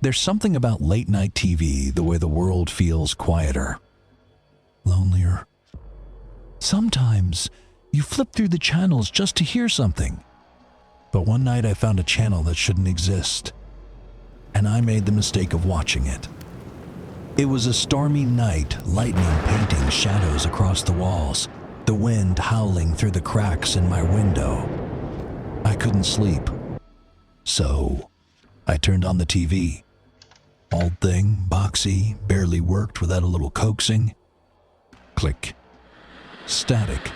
There's something about late-night TV, the way the world feels quieter, lonelier. Sometimes you flip through the channels just to hear something. But one night I found a channel that shouldn't exist, and I made the mistake of watching it. It was a stormy night, lightning painting shadows across the walls, the wind howling through the cracks in my window. I couldn't sleep, so I turned on the TV. Old thing, boxy, barely worked without a little coaxing. Click. Static.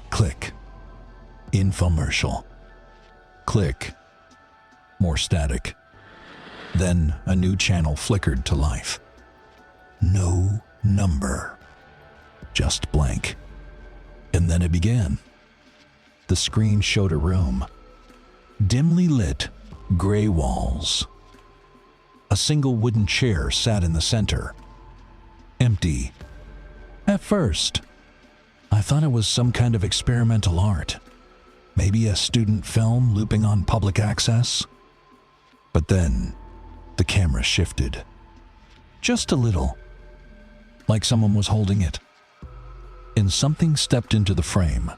Click. Infomercial. Click. More static. Then a new channel flickered to life. No number. Just blank. And then it began. The screen showed a room. Dimly lit, gray walls. A single wooden chair sat in the center. Empty. At first, I thought it was some kind of experimental art. Maybe a student film looping on public access. But then, the camera shifted. Just a little. Like someone was holding it. And something stepped into the frame.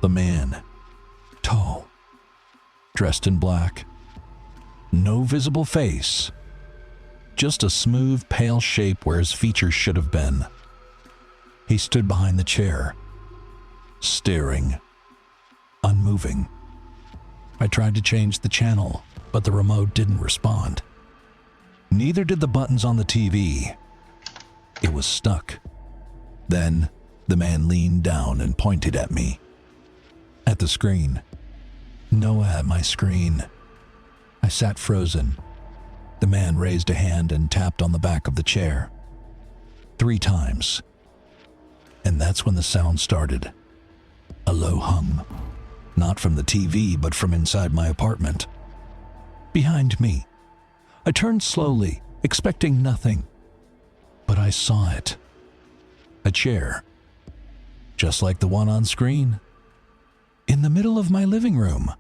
The man. Tall. Dressed in black. No visible face. Just a smooth, pale shape where his features should have been. He stood behind the chair, staring, unmoving. I tried to change the channel, but the remote didn't respond. Neither did the buttons on the TV. It was stuck. Then, the man leaned down and pointed at me. At the screen. No, at my screen. I sat frozen. The man raised a hand and tapped on the back of the chair. 3 times. And that's when the sound started. A low hum. Not from the TV, but from inside my apartment. Behind me. I turned slowly, expecting nothing. But I saw it. A chair. Just like the one on screen. In the middle of my living room.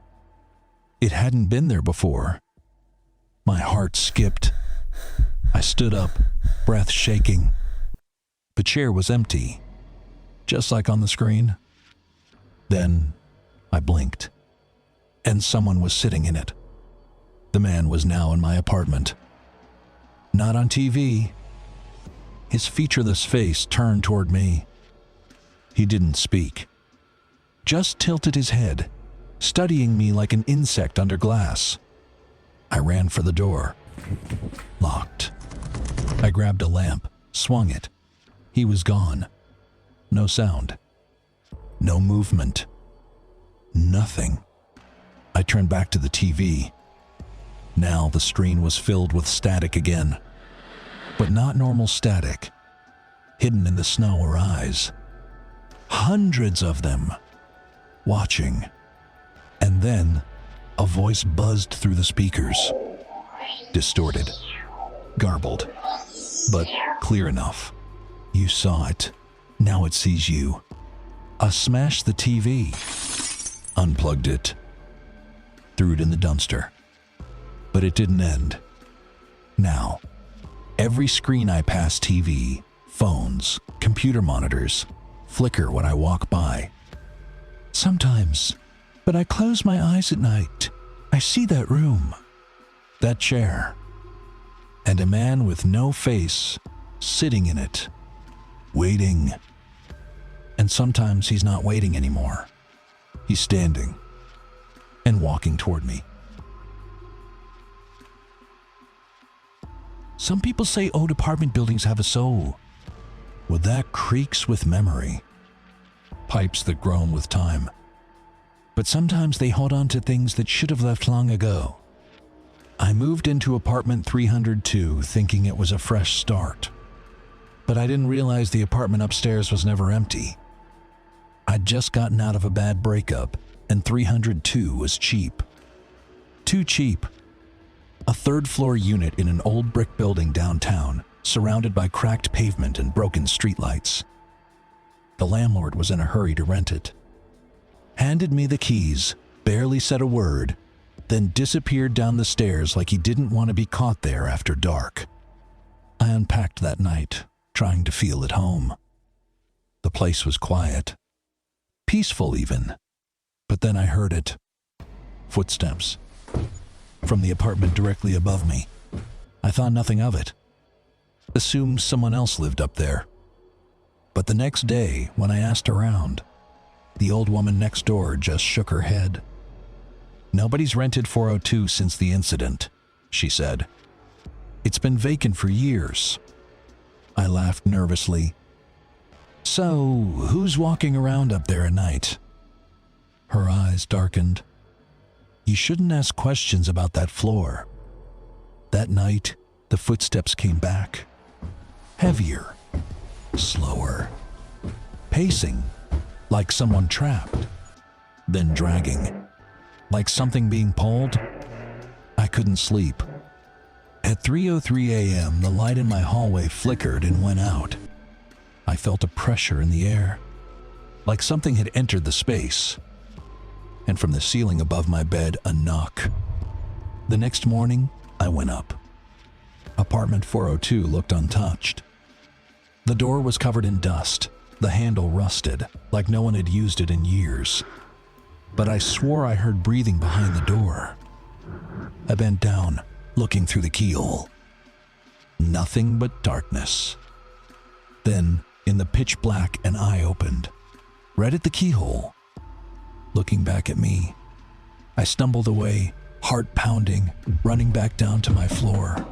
It hadn't been there before. My heart skipped. I stood up, breath shaking. The chair was empty, just like on the screen. Then I blinked, and someone was sitting in it. The man was now in my apartment. Not on TV. His featureless face turned toward me. He didn't speak, just tilted his head, studying me like an insect under glass. I ran for the door. Locked. I grabbed a lamp, swung it. He was gone. No sound. No movement. Nothing. I turned back to the TV. Now the screen was filled with static again. But not normal static. Hidden in the snow were eyes. Hundreds of them. Watching. And then, a voice buzzed through the speakers. Distorted. Garbled. But clear enough. You saw it. Now it sees you. I smashed the TV. Unplugged it. Threw it in the dumpster. But it didn't end. Now, every screen I pass TV, phones, computer monitors, flicker when I walk by. Sometimes, when I close my eyes at night, I see that room, that chair, and a man with no face sitting in it, waiting. And sometimes he's not waiting anymore. He's standing and walking toward me. Some people say old apartment buildings have a soul. Well, that creaks with memory. Pipes that groan with time. But sometimes they hold on to things that should have left long ago. I moved into apartment 302 thinking it was a fresh start. But I didn't realize the apartment upstairs was never empty. I'd just gotten out of a bad breakup, and 302 was cheap. Too cheap. A 3rd-floor unit in an old brick building downtown, surrounded by cracked pavement and broken streetlights. The landlord was in a hurry to rent it. Handed me the keys, barely said a word, then disappeared down the stairs like he didn't want to be caught there after dark. I unpacked that night, trying to feel at home. The place was quiet, peaceful even, but then I heard it. Footsteps. From the apartment directly above me. I thought nothing of it. Assumed someone else lived up there. But the next day, when I asked around, the old woman next door just shook her head. "Nobody's rented 402 since the incident," she said. "It's been vacant for years." I laughed nervously. "So, who's walking around up there at night?" Her eyes darkened. "You shouldn't ask questions about that floor." That night, the footsteps came back. Heavier, slower, pacing, like someone trapped, then dragging, like something being pulled. I couldn't sleep. At 3:03 a.m., the light in my hallway flickered and went out. I felt a pressure in the air, like something had entered the space. And from the ceiling above my bed, a knock. The next morning, I went up. Apartment 402 looked untouched. The door was covered in dust, the handle rusted, like no one had used it in years. But I swore I heard breathing behind the door. I bent down, looking through the keyhole. Nothing but darkness. Then, in the pitch black, an eye opened, right at the keyhole, looking back at me. I stumbled away, heart pounding, running back down to my floor.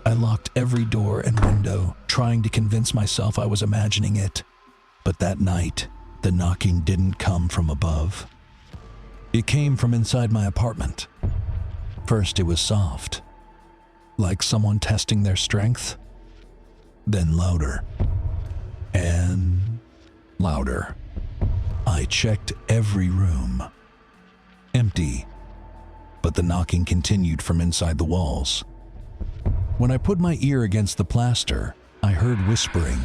I locked every door and window, trying to convince myself I was imagining it. But that night, the knocking didn't come from above. It came from inside my apartment. First, it was soft, like someone testing their strength. Then louder. And louder. I checked every room. Empty. But the knocking continued from inside the walls. When I put my ear against the plaster, I heard whispering.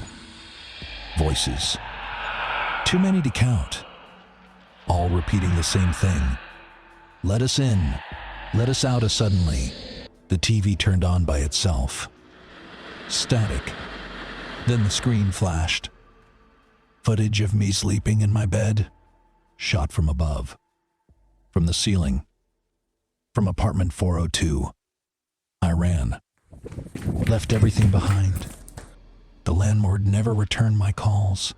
Voices. Too many to count. All repeating the same thing. "Let us in. Let us out." Suddenly, the TV turned on by itself. Static. Then the screen flashed. Footage of me sleeping in my bed, shot from above. From the ceiling. From apartment 402. I ran. Left everything behind. The landlord never returned my calls.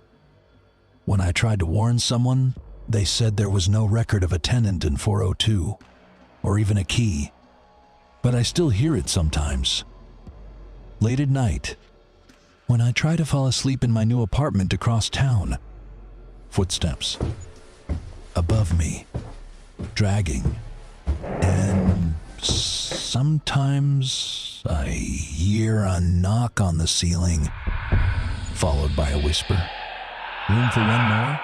When I tried to warn someone, they said there was no record of a tenant in 402, or even a key. But I still hear it sometimes. Late at night, when I try to fall asleep in my new apartment across town. Footsteps. Above me. Dragging. And sometimes I hear a knock on the ceiling, followed by a whisper. "Room for one more?"